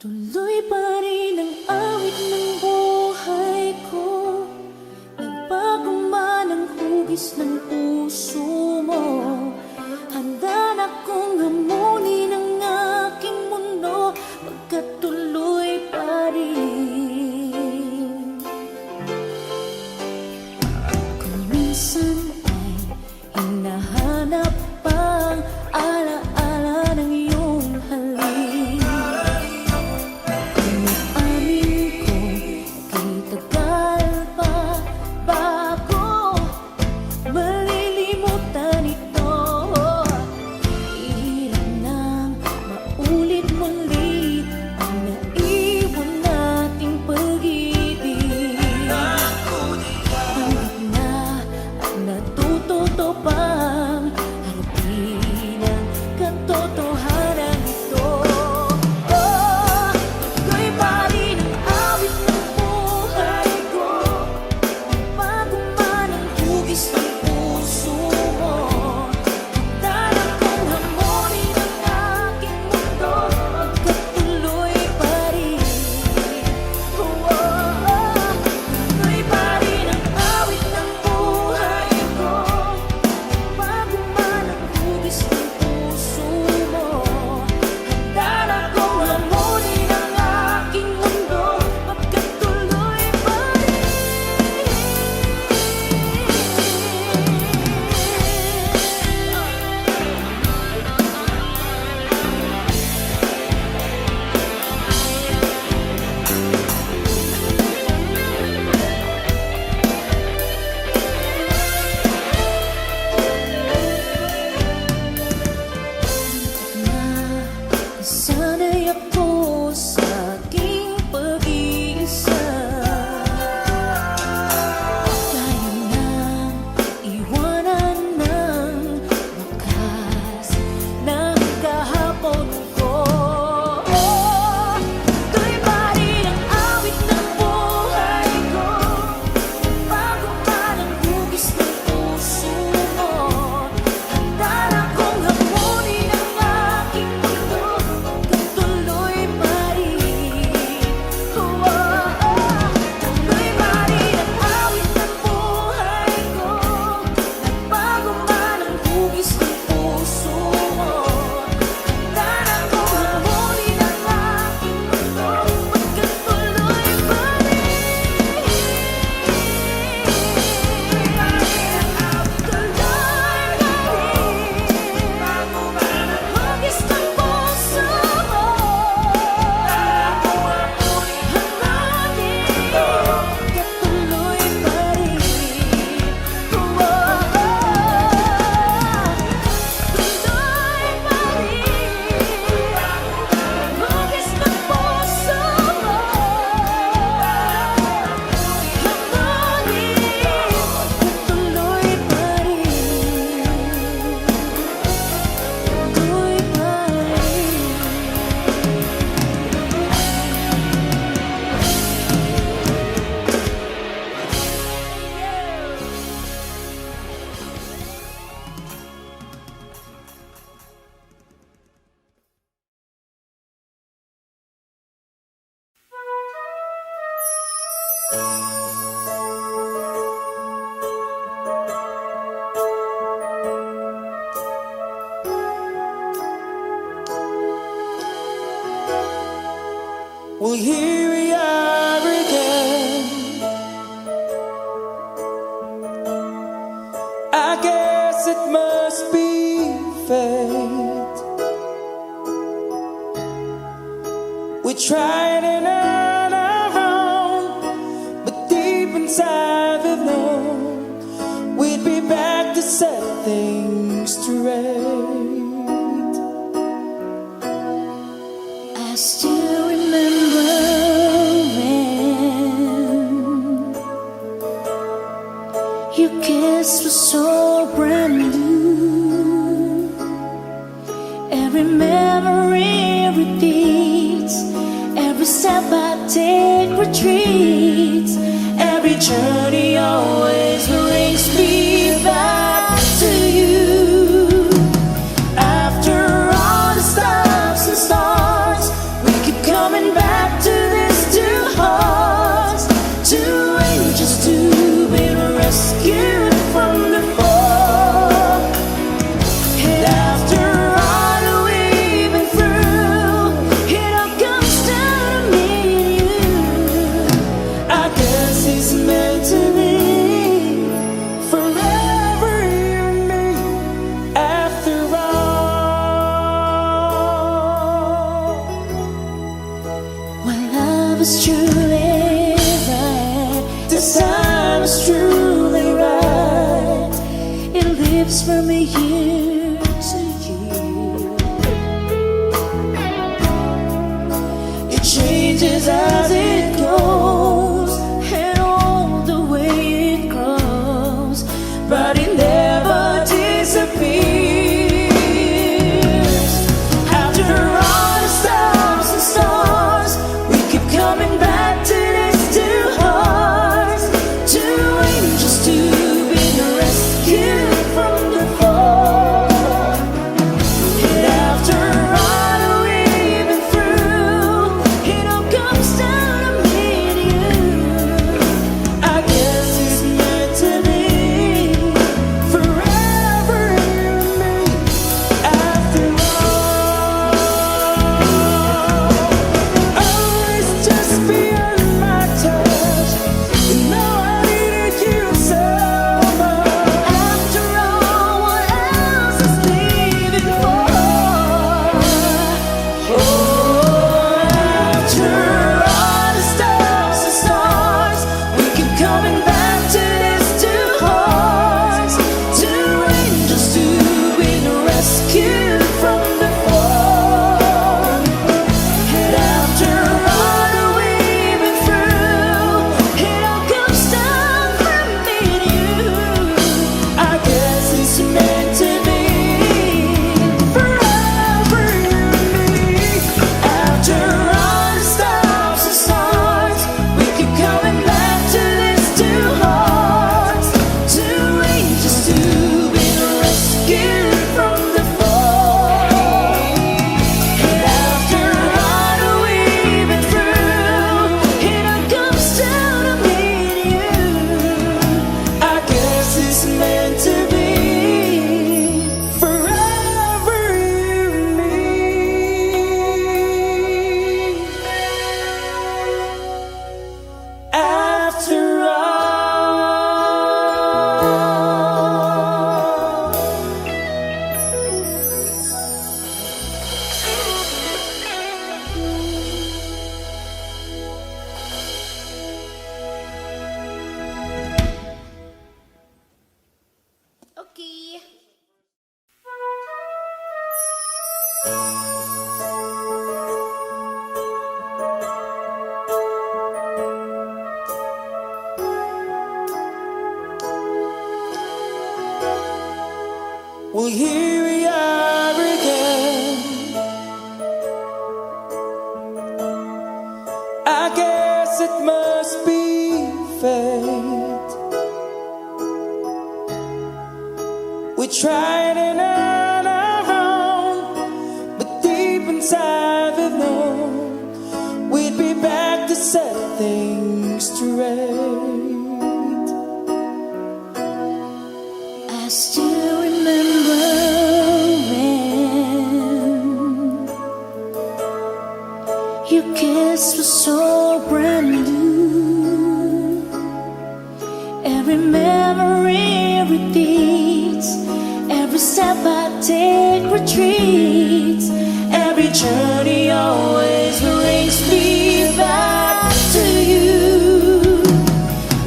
Tuloy pa rin ang awit ng buhay ko. Nagbago man ang hugis ng puso mo. Handa na kong hamunin ang aking mundo, pagkat tuloy pa rin. Kung minsan ay hinahanap pang alaala ng iyong halik, sana'y ako sa aking pag-iisa. Kaya nang iwanan ng wakas ng kahapon ko. Ito'y pa rin ang awit ng buhay ko. Bago man ang hugis ng puso mo, handa na kong hamunin ang aking mundo. Tuloy pa rin, tuloy pa rin ang awit ng buhay ko. Nagbago man ang hugis ng puso mo, handa na kong hamunin ang aking mundo, pagkat tuloy pa rin. Tuloy pa rin, bago man ang hugis ng puso mo, well, here we are again. I guess it must be fate. We tried and around, but deep inside we've known we'd be back to set things straight. I still remember when your kiss was so brand new. Every memory repeats. Every step I take retreats. Every journey always brings me back to you. After all the stops and starts, we keep coming back to this two hearts, two angels to be rescued from the fall. And after all that we've been through, it all comes down to me and you. I guess it's meant to be forever, you and me. After all, when love is truly right, this time is truly right. It lives from year to year. It changes as it goes, and all the way it grows, but it never disappears. After all the stops and stars, we keep coming back to these two hearts, two angels to be rescued from the fall. And after all that we've been through, it all comes down to me and you. I guess it's meant to be forever, you and me. After all, oh, it's just beyond my touch. You know I needed you so much. After all, what else is leaving for? Oh, after all the stops and stars, we keep coming back to these two hearts, two angels to be rescued from the fall. And after all that we've been through, it all comes down from me and you. I guess it's meant to be forever, you and me. After all the stops and starts, we keep coming back to these two hearts, two angels to be rescued from the fall. And after all that we've been through, it all comes down to me and you. I guess it's meant to be forever, you and me. After all. Okay. Well, here we are again. I guess it must be fate. We tried and on our own, but deep inside we've known we'd be back to set things straight. I still remember when your kiss was so brand new. Every memory repeats. Every step I take retreats. Every journey always brings me back to you.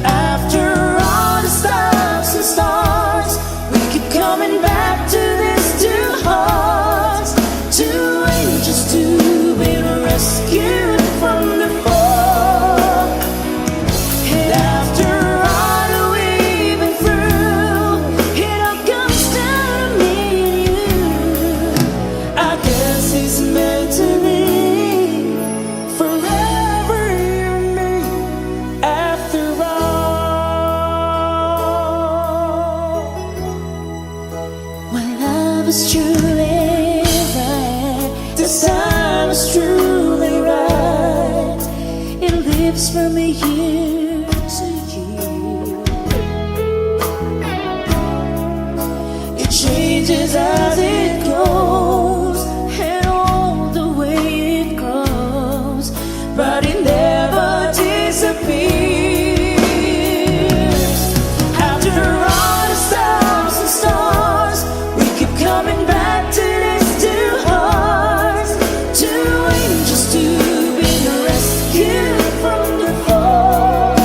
After all the stops and starts, we keep coming back to these two hearts, two angels to be rescued from the fall. And after all that we've been through, it all comes down to me and you. When love is truly right, This time is truly right. it lives from year to year. It changes as it goes, And all the way it grows, but it never disappears. After all the stars and stars, we keep coming back to these two hearts, two angels to be rescued from the fall.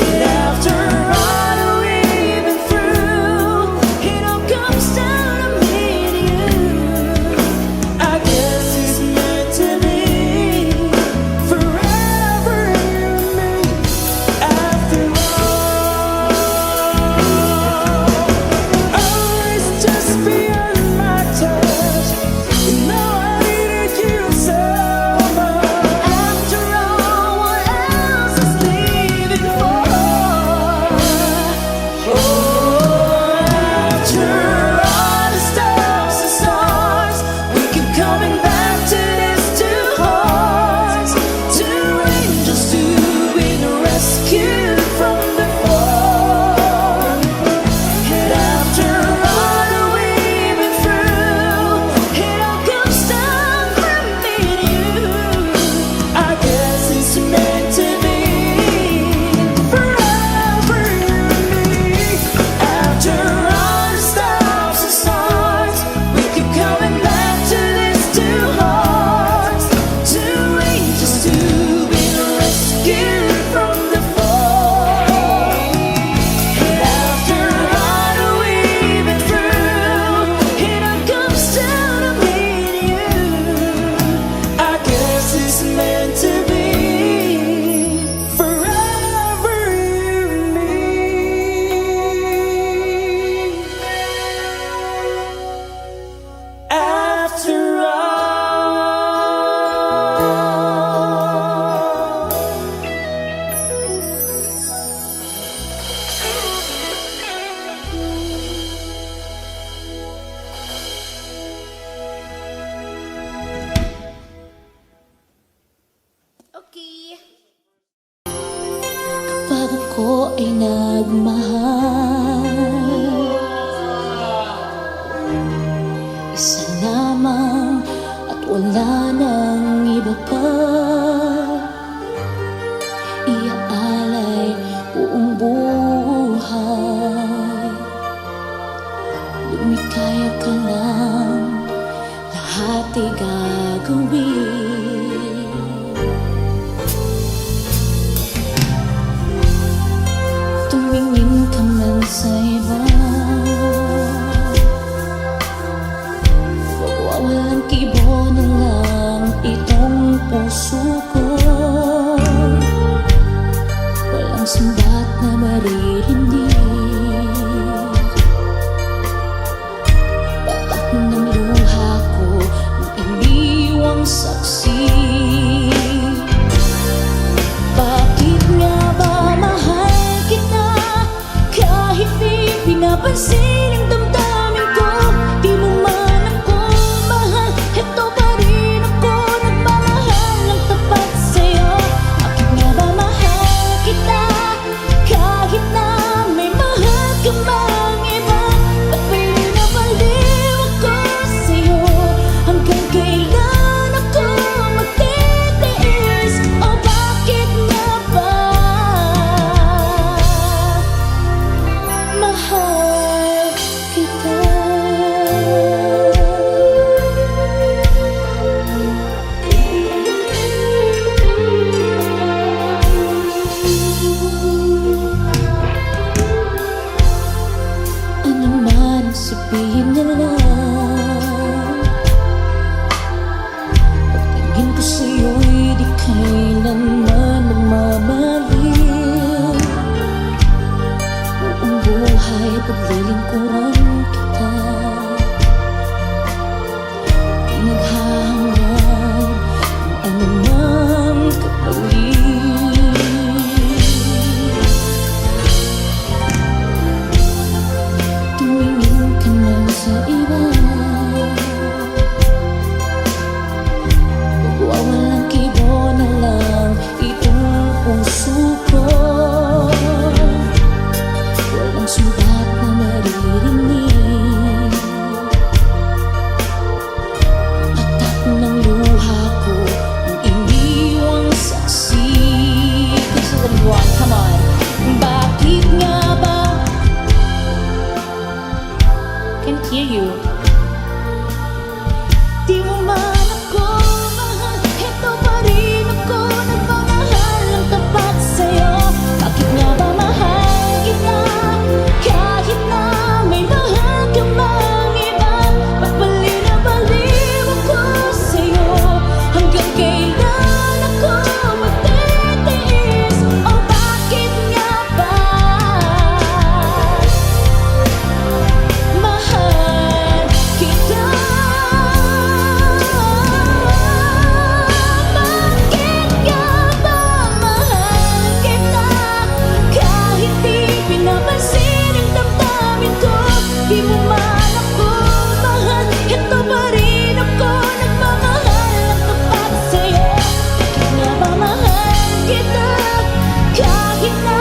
And after all that we've been through, it all comes down to me and you. I guess it's meant to be forever you and me. After all, oh, it's just beyond my touch. You know I needed you so much. after all, what else is leaving for? Oh, after all the stars and stars, we keep coming back to these two hearts, two angels to be rescued from the fall. And after all that we've been through, it all comes down from me and you. I guess it's meant to be forever you and me. After all the stars and stars, we keep coming back to these two hearts, two angels to be rescued from the fall. And after all that we've been through, it all comes down to me and you. I guess it's meant to be forever you and me. After all. Okay. Kapag ako ay nagmahal, isa lamang at wala nang iba pa. Iaalay buong buhay, lumikaya ka lang, lahat ay gagawin. Tumingin ka man sa iba, wawalan kibo na lang itong puso ko. Walang sumbat na maririnig, patak ng luha ko ng iniwang saksi. Bakit nga ba mahal kita kahit di pinapansin ang damdamin ko? Di mo man ako mahal, eto pa rin ako nagmamahal ng tapat sa'yo. Bakit nga ba mahal kita kahit na may mahal ka mang iba? Ba't pinapaliw ako sa'yo? Hanggang kailan ako hear you. Di mo man ako mahal, ito pa rin ako nagmamahal ng tapat sa'yo. Bakit nga ba mahal kita? Kahit na may mahal ka mang iba, ba't baliw na baliw ako sa'yo? Hanggang kailan ako magtitiis? O bakit nga ba mahal kita? Bakit nga ba mahal kita? Kahit di pinapansin ang damdamin ko, di mo man ako mahal, ito pa rin ako nagmamahal ng tapat sa'yo. Bakit nga ba mahal kita? Kahit na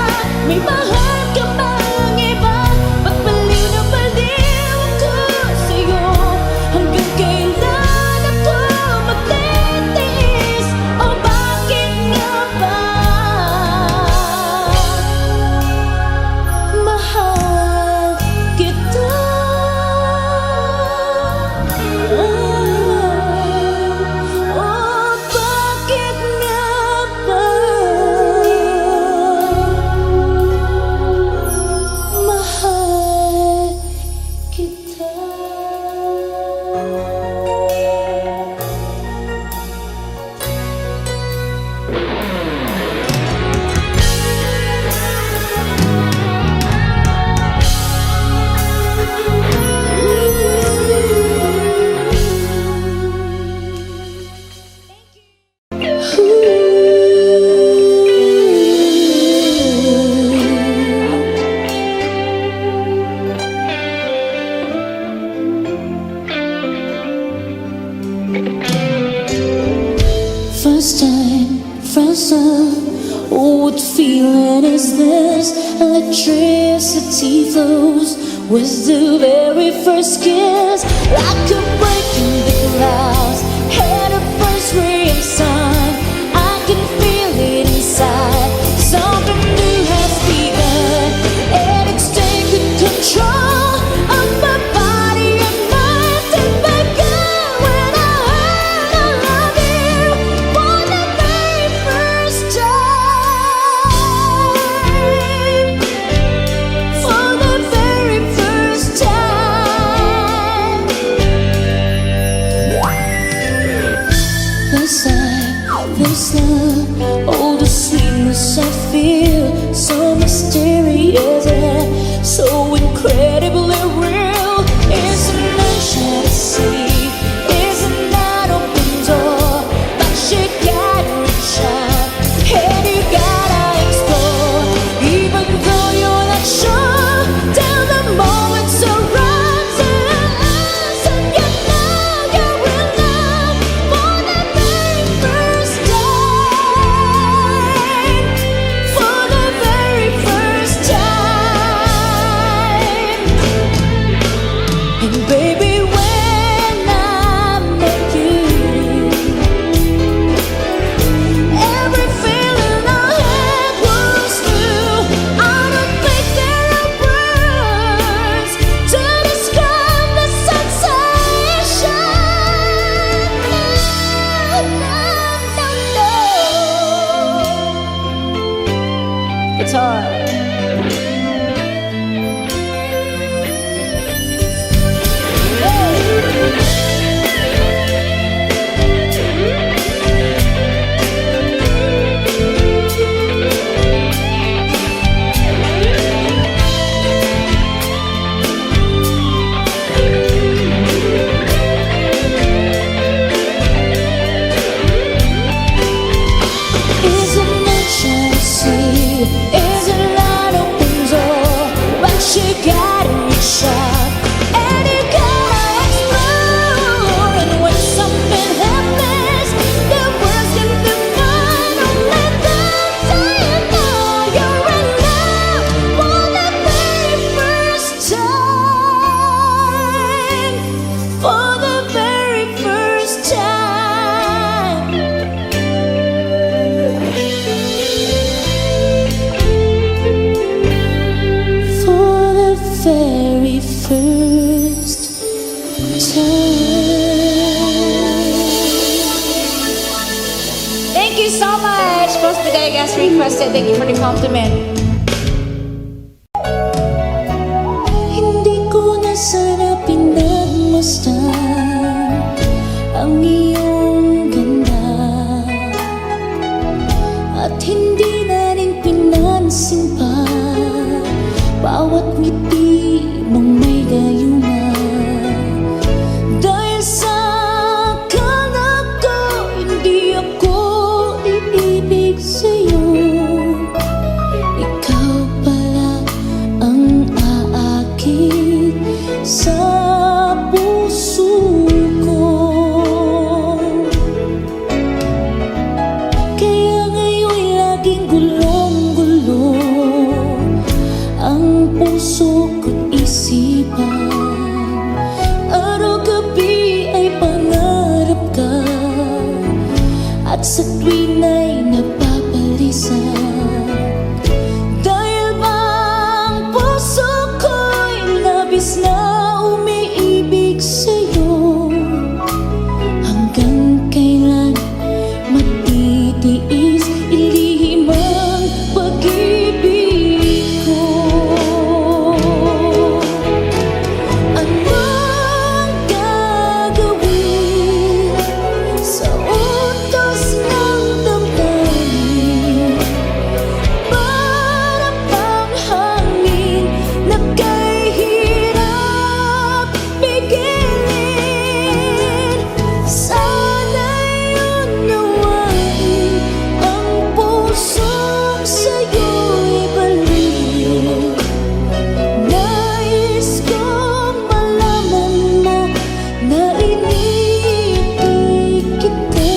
may mahal ka mang iba, ba't baliw na baliw ako sa'yo? Hanggang kailan ako magtitiis? O bakit nga ba mahal kita? O bakit nga ba mahal kita? First time, first love, oh what feeling is this? Electricity flows with the very first kiss. Like a break in the clouds, had a first ray of sun. I can feel it inside, something new has begun, and it's taking control of my body and mind. It began when I heard I love you for the very first time. For the very first time. This love, oh the sweetness I feel, so mysterious and so incredibly real. Isn't that shall I see? Isn't that open door? But you gotta reach out, and you gotta explore. Even though you're not sure, till the moment surrounds us, and you know you're in love for the very first time. For the very first time. And baby, when I met you, every feeling I had was new. I don't think there are words to describe the sensation. No. Guitar. Rose Bigagas requested. Thank you for the compliment. Hindi ko na sana pinagmasdan ang iyong ganda, at hindi na rin pinansin pa bawat ngiti mong may gayuma. Dahil sa akala ko hindi ako iibig sa'yo, ikaw pala ang aakit sa puso ko. Kaya ngayon laging gulong-gulo ang puso ko't isipan. Araw-gabi ay pangarap ka, at sa tuwin ay napapalisan. Dahil bang puso ko'y labis na umiibig sa'yo, hanggang kailan matitiis ilihim ang pag-ibig ko. Anong gagawin sa utos ng damdamin? Para bang hangin na kay hirap pigilin. Sana'y unawain ang pusong sa'yo'y balik. Nais kong malaman mo na iniibig kita.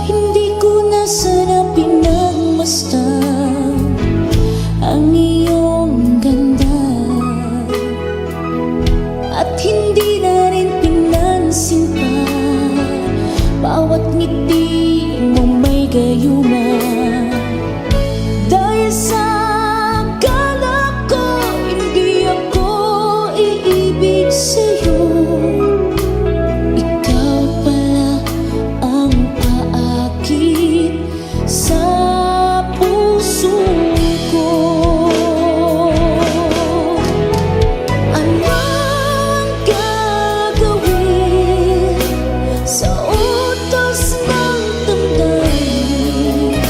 Hindi ko na sana pinagmasdan ang iyong ganda, at hindi na rin pinansin pa bawat ngiti mong may gayuma. Dahil sa akala ko hindi ako iibig sa'yo, ikaw pala ang aakit sa puso ko. Anong gagawin sa utos ng damdamin?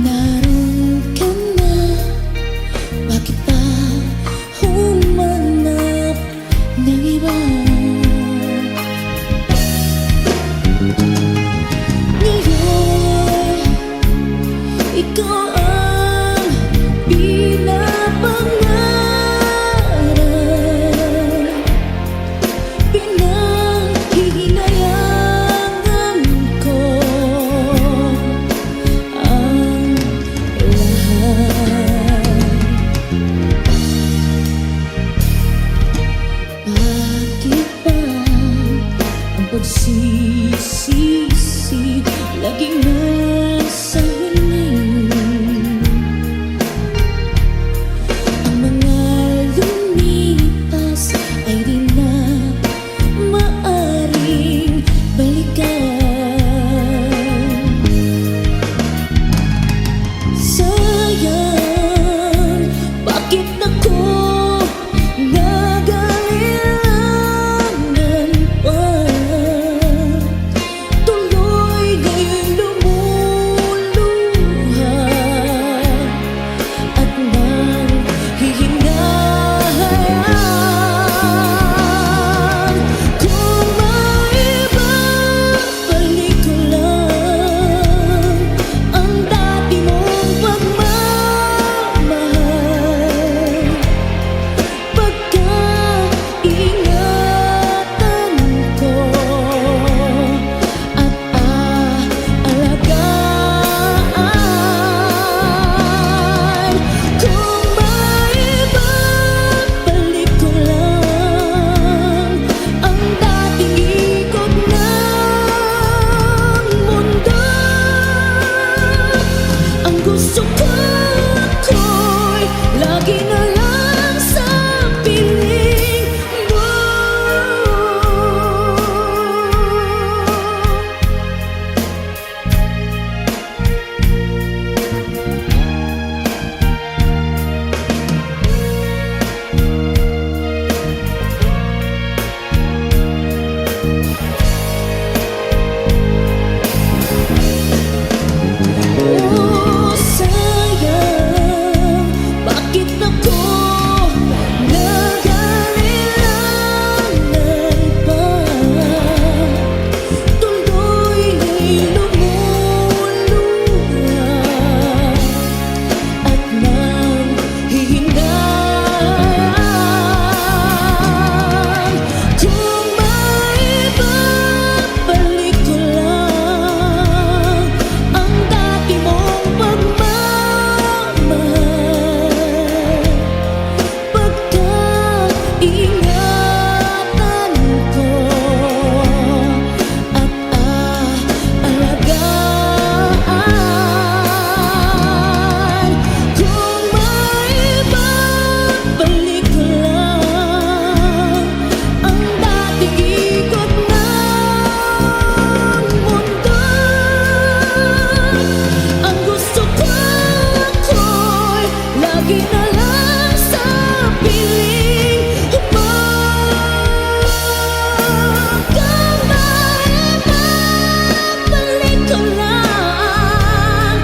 Naroon ka na, bakit pa humanap ng iba? Ngayon, ikaw ang pinapangarap, pinanghihinayangan ko ang lahat. Bakit ba ang pagsisisi laging nasa huli? Ang mga lumipas ay di na maaring balikan. Sayang, bakit ako nag-alilangan pa? Tuloy ngayong lumuluha at nanghihinayan. Kung maibabalik ko lang ang dati mong pagmamahal, pagkaingatan ko at aalagaan. Kung maibabalik ko lang ang dating ikot ng mundo, ang gusto ko ako'y lagi na lang sa piling mo. Oh, sayang, bakit ako nag-alilangan pa? Tuloy lumuluha at nanghihinayan. Kung maibabalik ko lang ang dati mong pagmamahal, pagkaingatan ko at aalagaan. Kung maibabalik ko lang ang dating ikot ng mundo, ang gusto ko ako'y lagi na lang sa piling mo. Kung maibabalik ko lang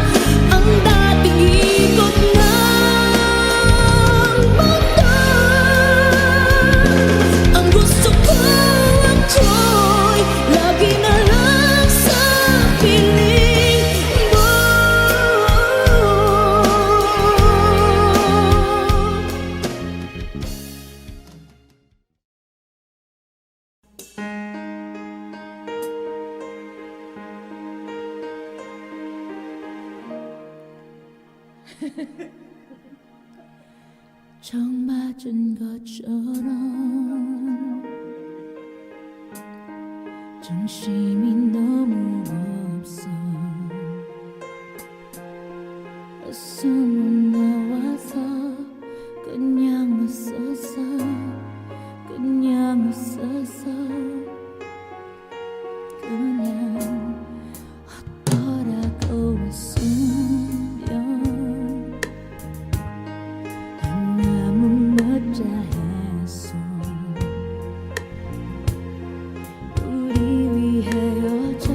ang dating ikot ng mundo, ang gusto ko ako'y lagi na lang sa piling mo. 정 맞은 것처럼 정신이 너무 없어. 어서 못 나와서 그냥 웃어서 그냥 웃어서 그냥 헛돌아고 웃으면 너무 멋자해서 우리 위해 헤어져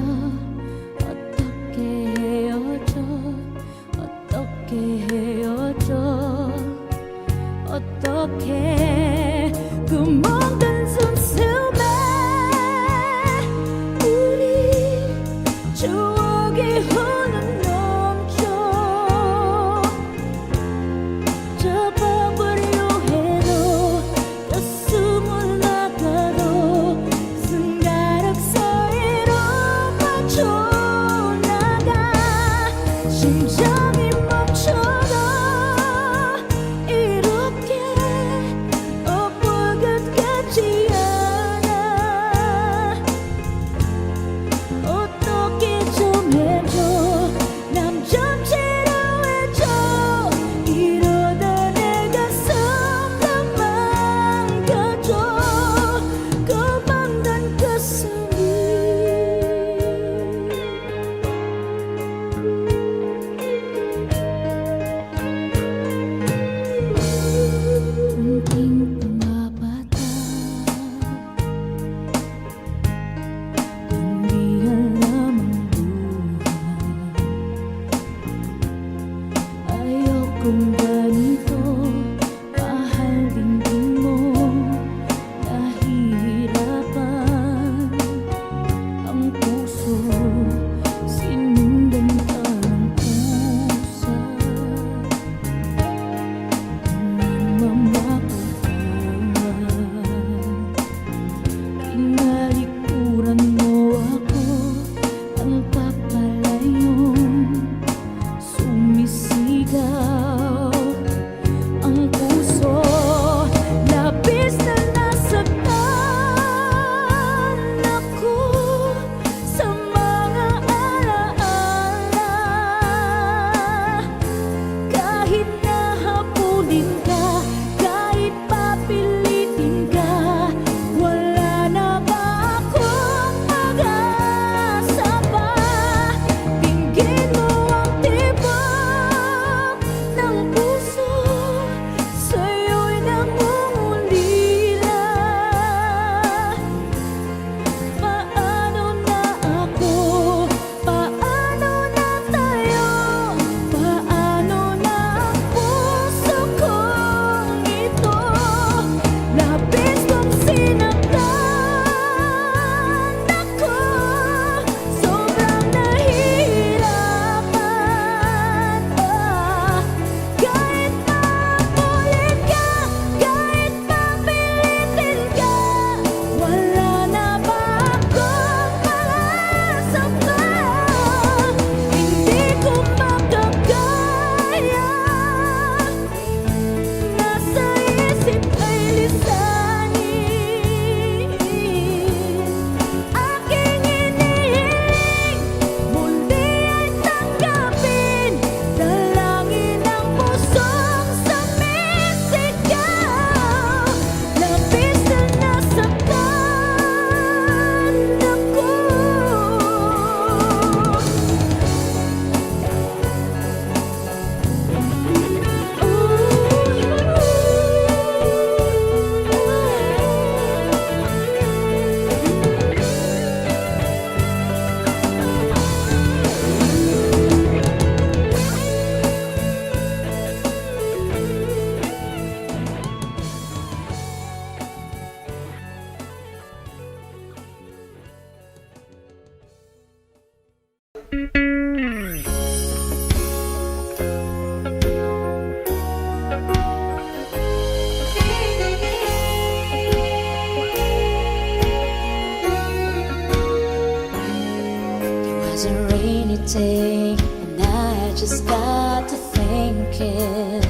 It was a rainy day, and I just got to thinking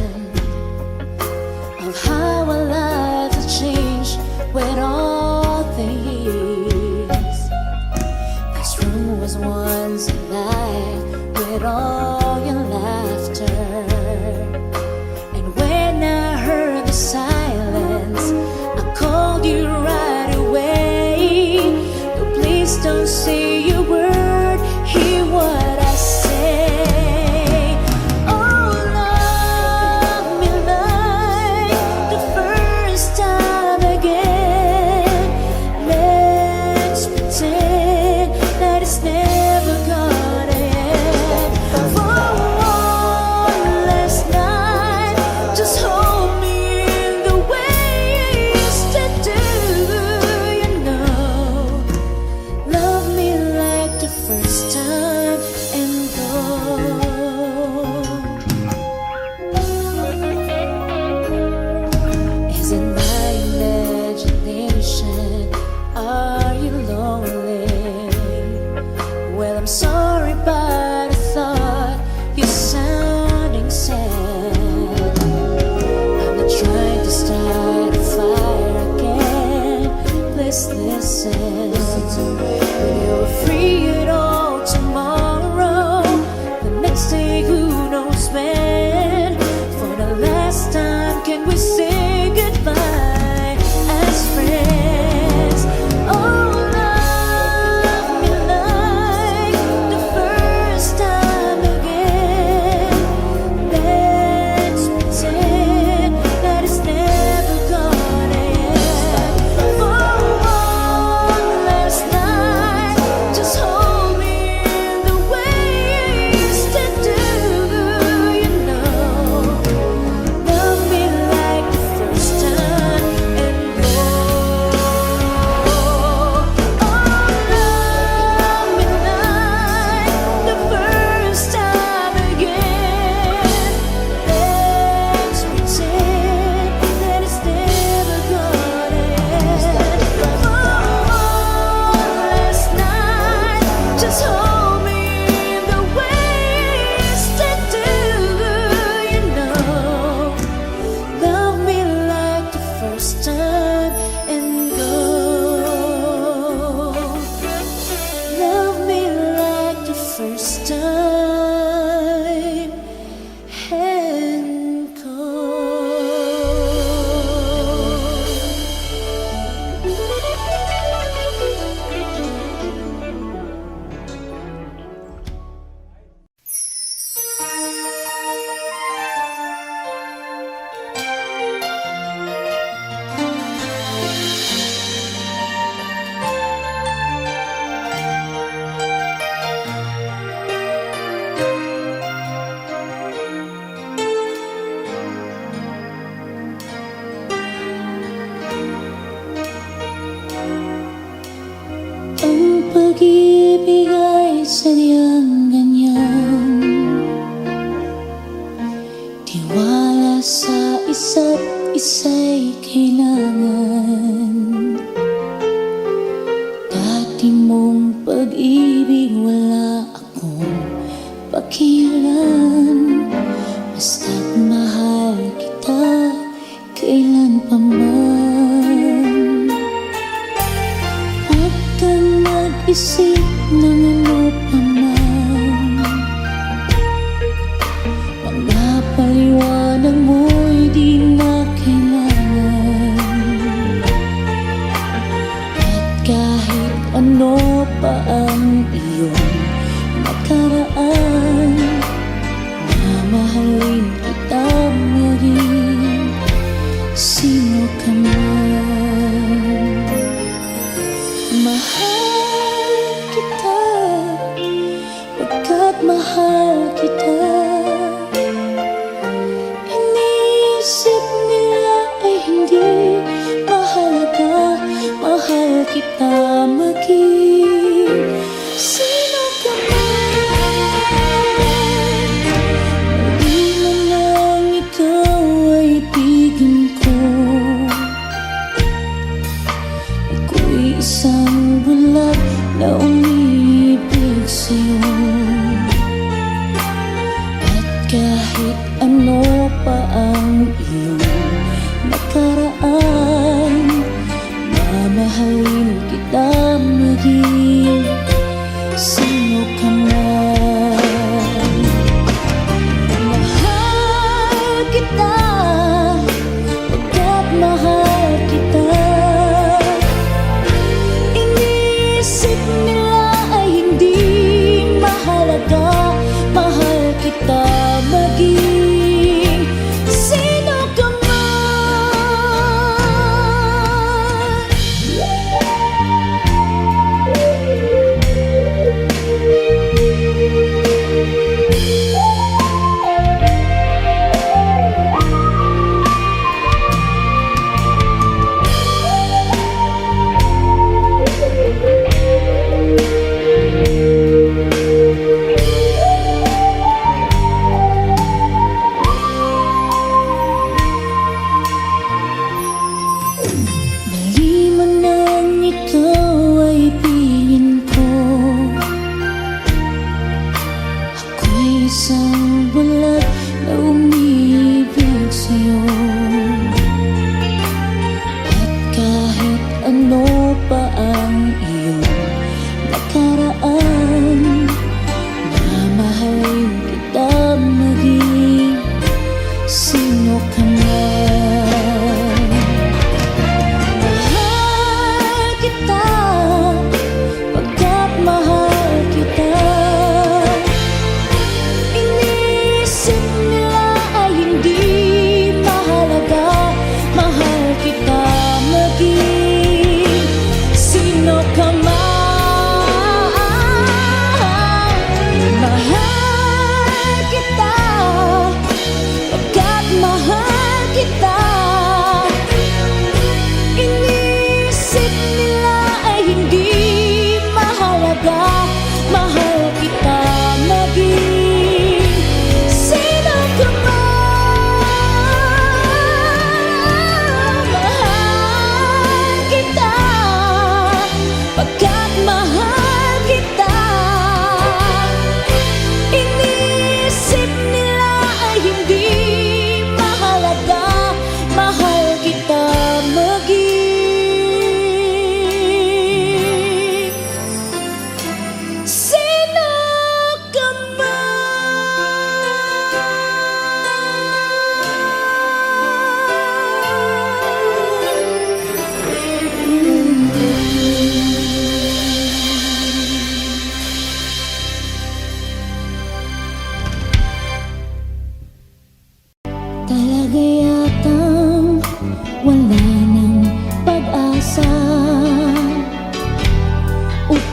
of how our lives have changed with all the years. This room was once alive with all your laughter, and when I heard the silence, I called you right away. No, please don't say a word, hear what I say. Oh, love me like the first time again. Let's pretend that it's never gonna end. For one last night, just hold me in the way you used to do. You know, love me like the first time and go. Is it my imagination? Are you lonely? Well, I'm sorry, but I thought you sounding sad. I'm not trying to start a fire again. Please listen. When you're free at all tomorrow, the next day, who knows when? For the last time, can we say goodbye as friends? Oh, love me like the first time again. Let's pretend that it's never gonna end. For one last night, just hold me in the way you used to do. You know, love me like the first time and go. Oh, love me like the first time again. Let's pretend that it's never gonna end. For one last night, just hold me in the way you used to do. You know, love me like the first time and go. Love me like the first time and go. Ang pag-ibig ay sadyang ganyan. Tiwala sa isa't isa'y kailangan. Dati mong pag-ibig wala akong pakialam. Basta't mahal kita kailan pa man. Huwag kang mag-isip ng ano pa man. Mga paliwanag mo'y di na kailangan. At kahit ano pa ang iyong nakaraan, mamahalin kita maging sino ka man. Mahal kita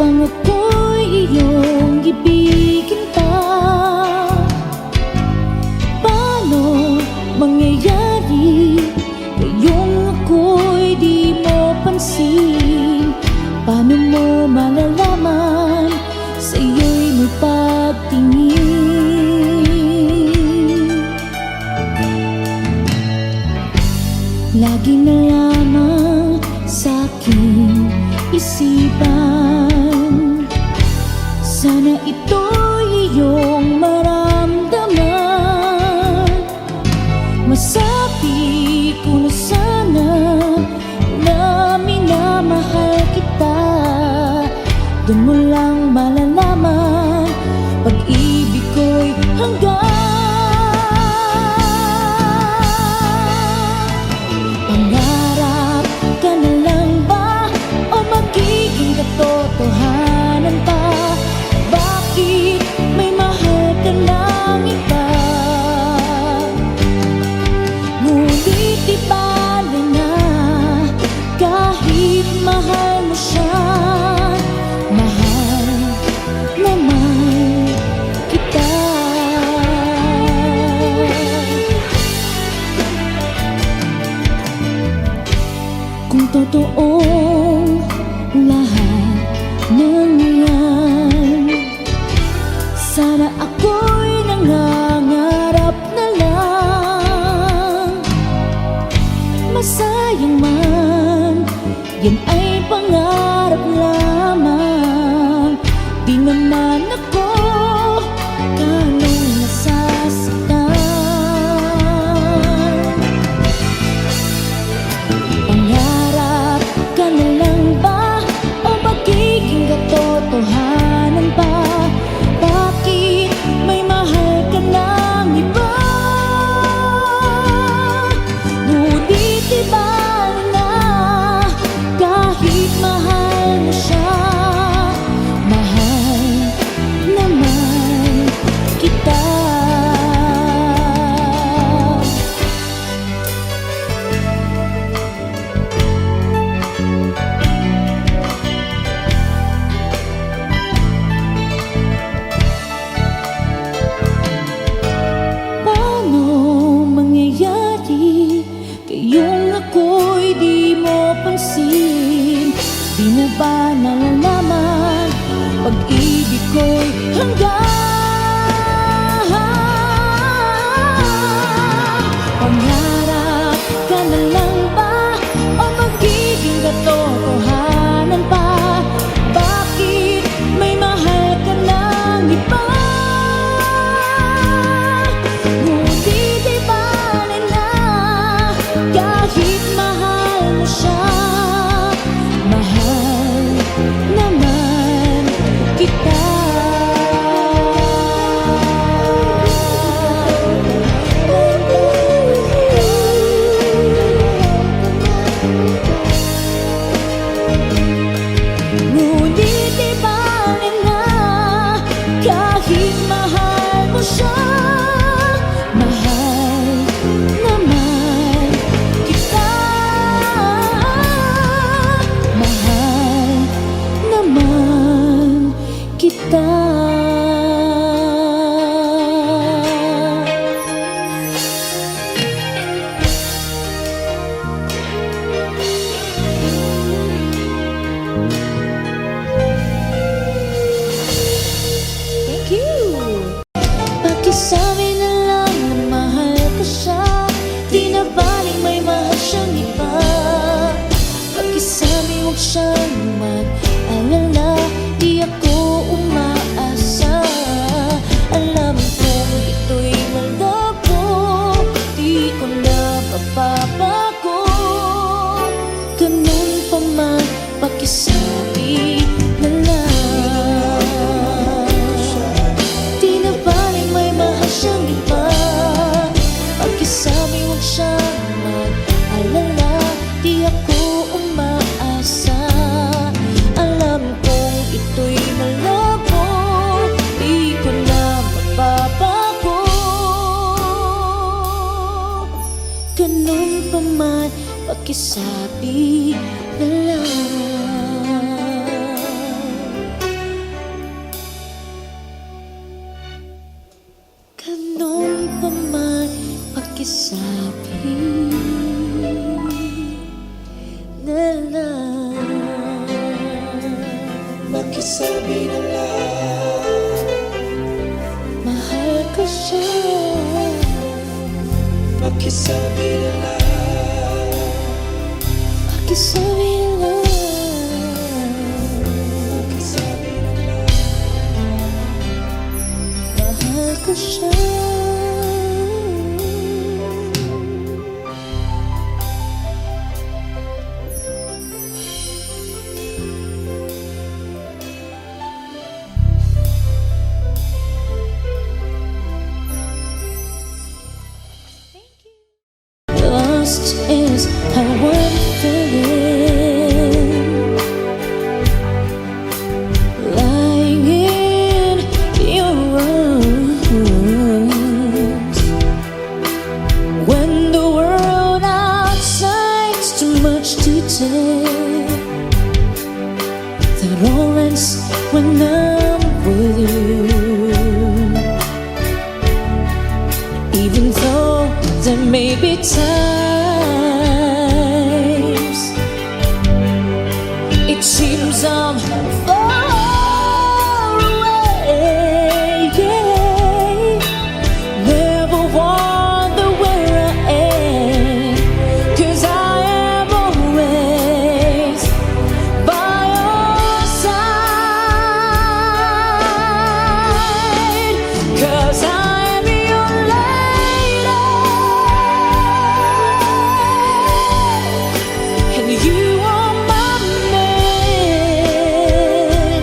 upang ako'y iyong ibigin pa. Paano mangyayari ngayong ako'y di mo pansin? Paano mo malalaman sa iyo'y may pagtingin? Lagi na lamang sa aking isipan, sana ito'y iyong maramdaman. Masabi ko na sana na minamahal kita. Doon mo lang malalaman pag-ibig ko'y hanggang. Pangarap ka na lang ba o magiging katotohanan pa? Bakit may mahal ka ng iba? Ngunit di bale na kahit mahal mo siya. Mahal naman kita. Kung totoong lahat ng yan, sana ako'y nangangarap na lang. Masayang man, yan ay pangarap lamang. Di naman ako ganong nasasaktan. Pangarap ka na lang ba o magiging katotohanan pa? Bakit may mahal ka ng iba? Ngunit di bale na kahit mahal mo siya. Mahal naman kita. Paano mangyayari ngayong ako'y di mo pansin? Di mo ba nalalaman pag-ibig ko'y hanggang? Pangarap ka na lang ba o magiging katotohanan pa? Bakit may mahal ka ng iba? Ngunit di bale na kahit mahal mo siya. Mahal naman kita. Ngunit di bale na kahit mahal mo siya. Mahal naman kita. Mahal naman kita. Thank you. Pakisabi na lang na mahal ko siya. Di na baling may mahal siyang iba. Pakisabi huwag siyang mag-alala. Di ako umaasa Pakisabi na lang, mahal ko siya. pakisabi na lang, Pakisabi lang, pakisabi na lang. mahal ko siya. Lost is how I'm feeling, lying in your arms, when the world outside's too much to take. That all ends when I'm with you. Even though there may be times it seems I'm far away, yeah. Never wonder where I am, 'cause I am always by your side, 'cause I'm your lady and you are my man.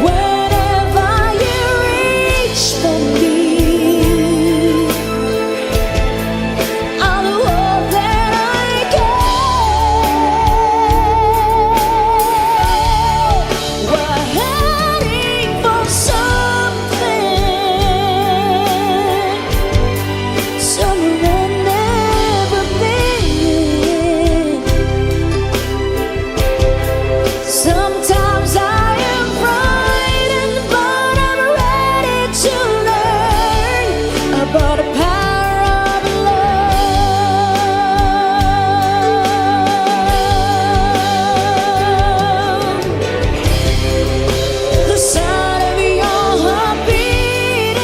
Whenever you reach for me, I'll do all that I can. We're heading for something, somewhere I've never been. Sometimes I am frightened, but I'm ready to learn about the power of love. The sound of your heart beating,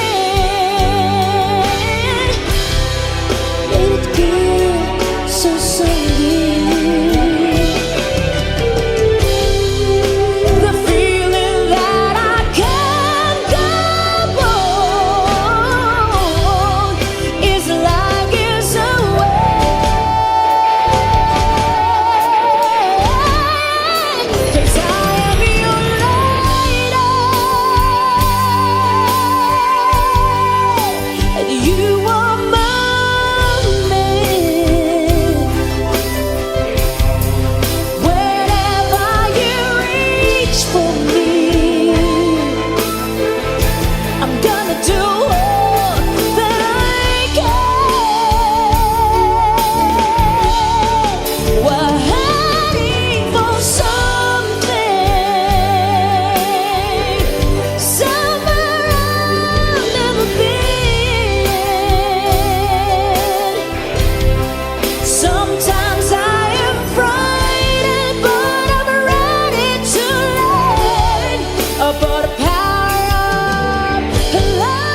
let it get so deep. The feeling that I can't go on is like it's away, 'cause I am your lady and you are my man. Whenever you reach for me, I'm gonna do all that I can. We're heading for something, somewhere I've never been. Sometimes I am frightened, but I'm ready to learn about the power of love.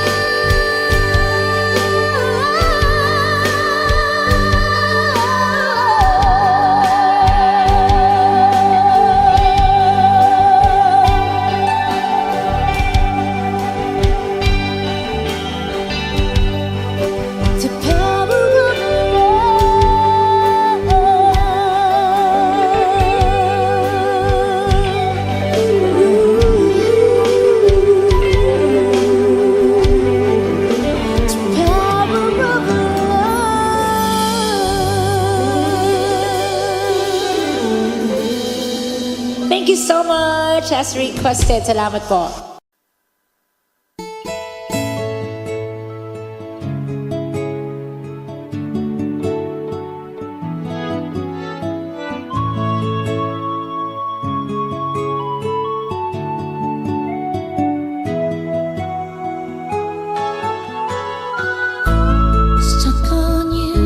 The power of love. The power of love. Thank you so much as requested. Salamat po. Stuck on you,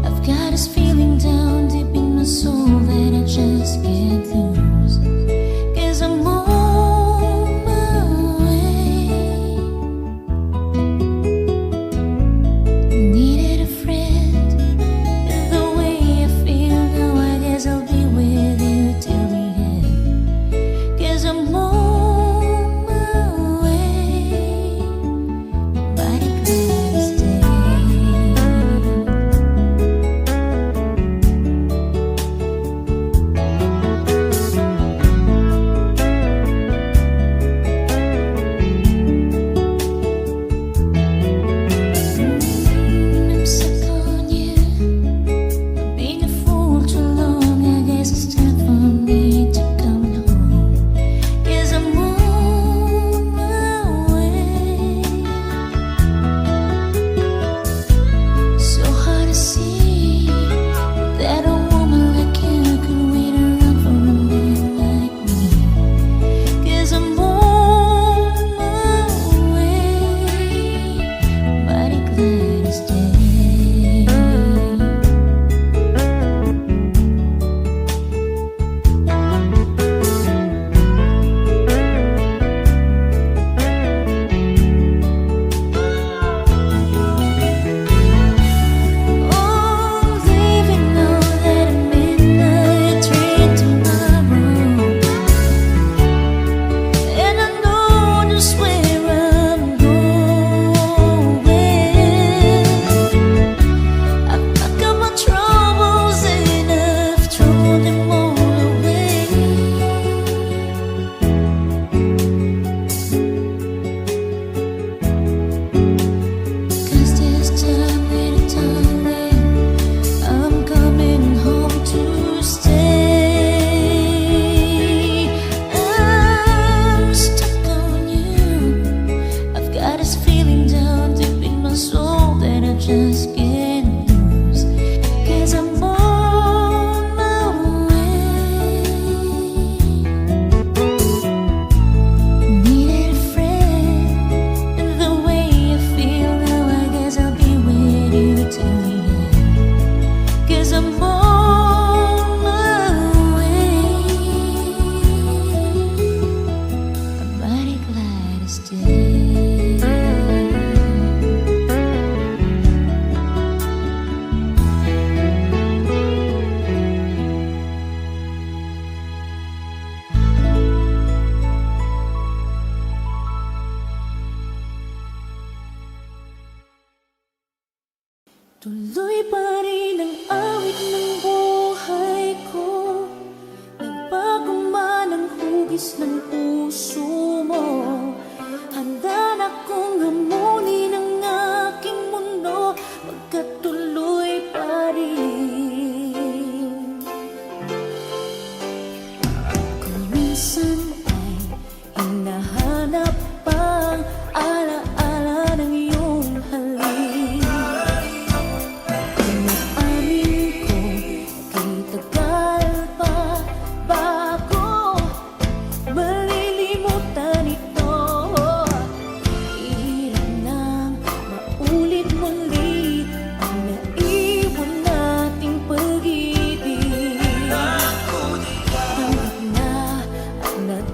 I've got this feeling down deep in my soul that I just can't lose. Tuloy pa rin ang awit ng buhay ko. Nagbago man ang hugis ng puso mo. Handa na kong hamunin ang aking mundo, magkatuloy pa rin. Kung minsan ay hinahanap pang alaala ng iyong halik, inaamin ko kay tagal pa bago malilimutan ito. Hirap nang maulit muli ang naiwan nating pag-ibig. Hanggang na at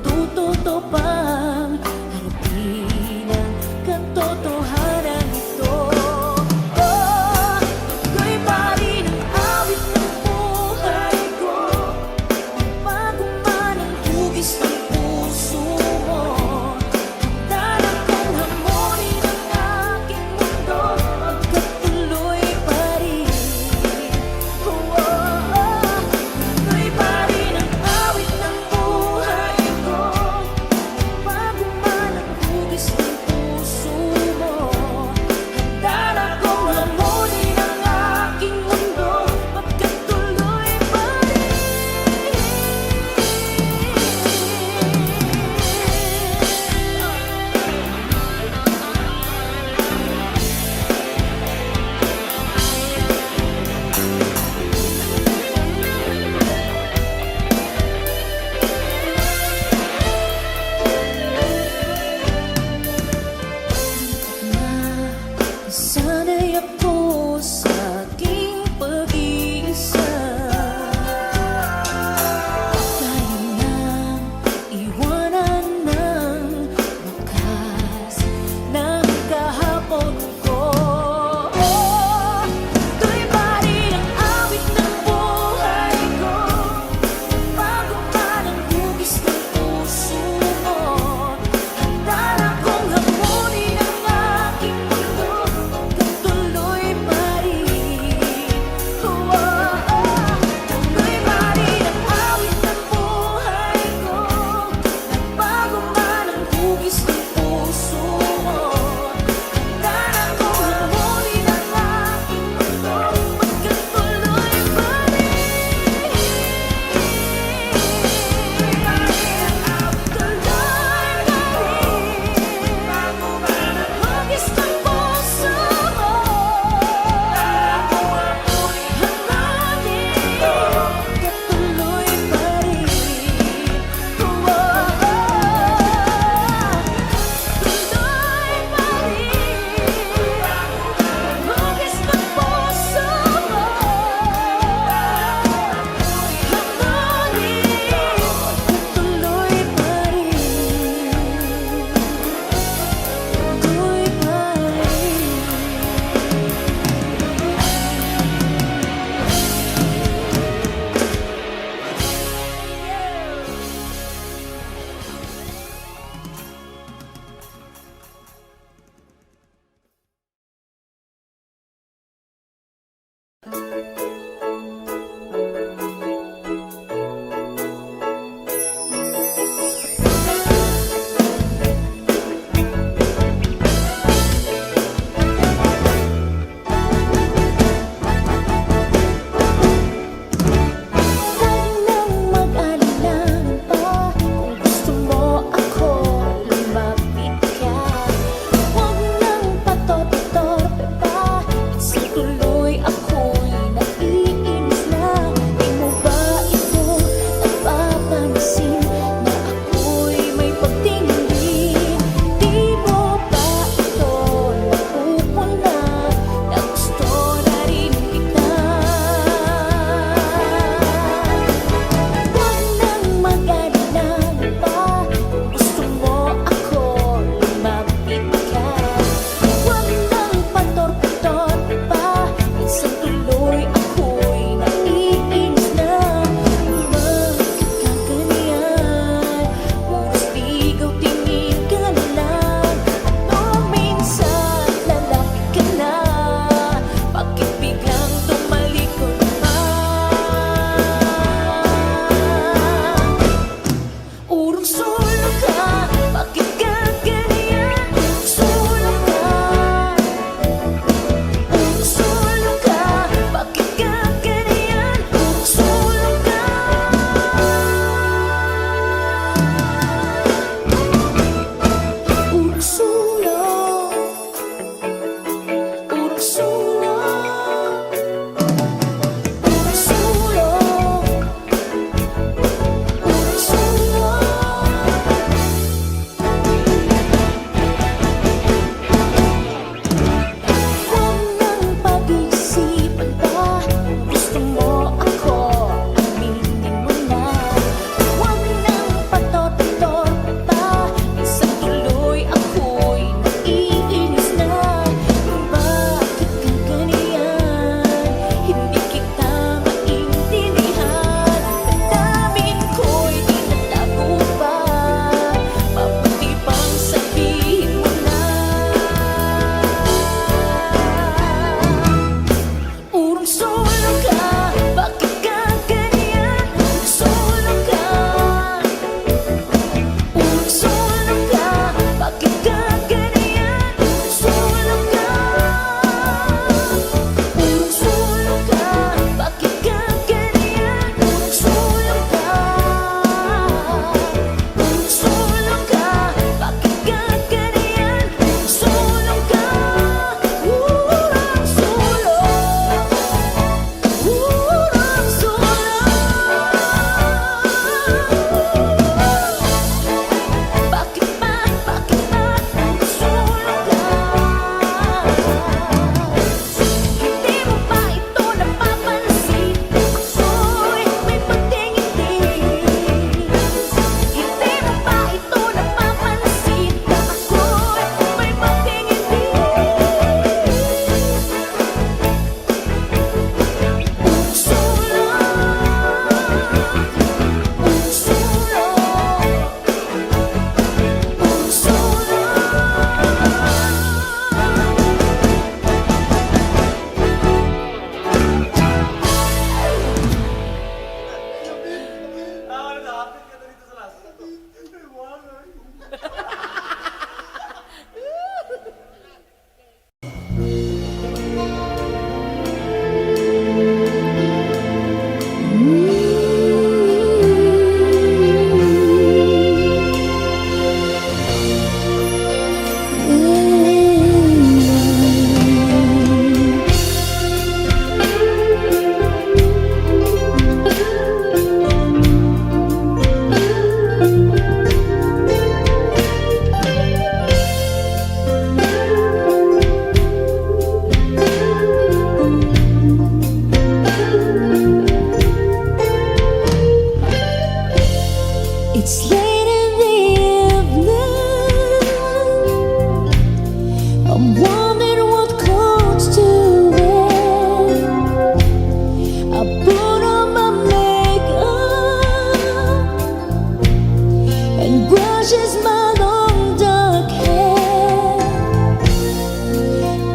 brushes my long dark hair,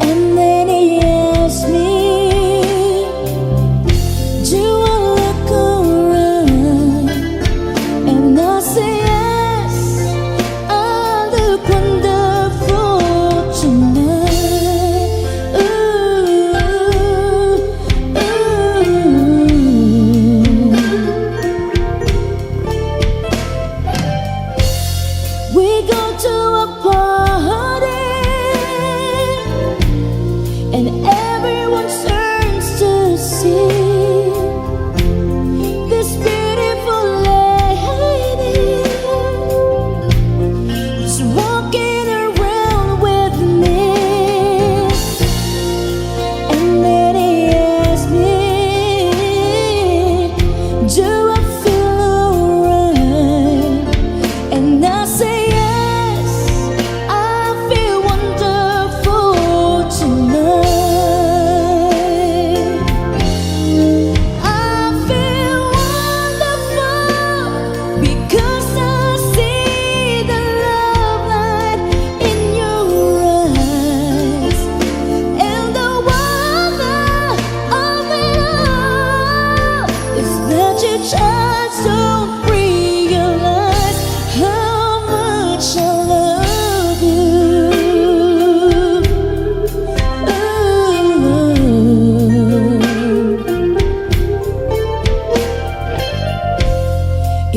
and then he asks me, do I look alright? And I say yes, I look wonderful tonight. Ooh, we go to a party, and everyone turns to see this beautiful lady is walking around with me. And then he asks me, do I feel alright? And I say yes, I feel wonderful tonight. I feel wonderful because I see the love light in your eyes, and the wonder of it all is that you just don't realize how much I love you.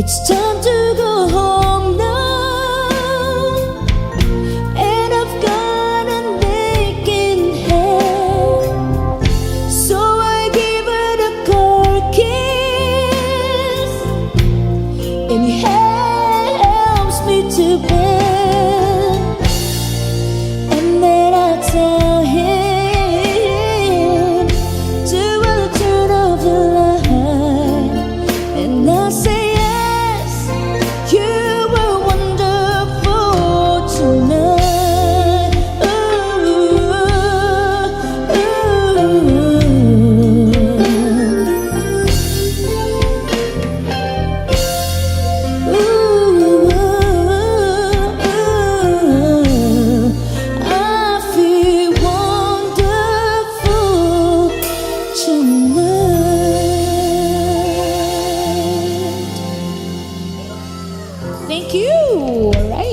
It's time to go home now, and I've got an aching head, so I give it a cold kiss, and he helps me to bed. And then I tell him, do I turn off the light? And I say yes, you were wonderful tonight. I feel wonderful tonight. Thank you. All right.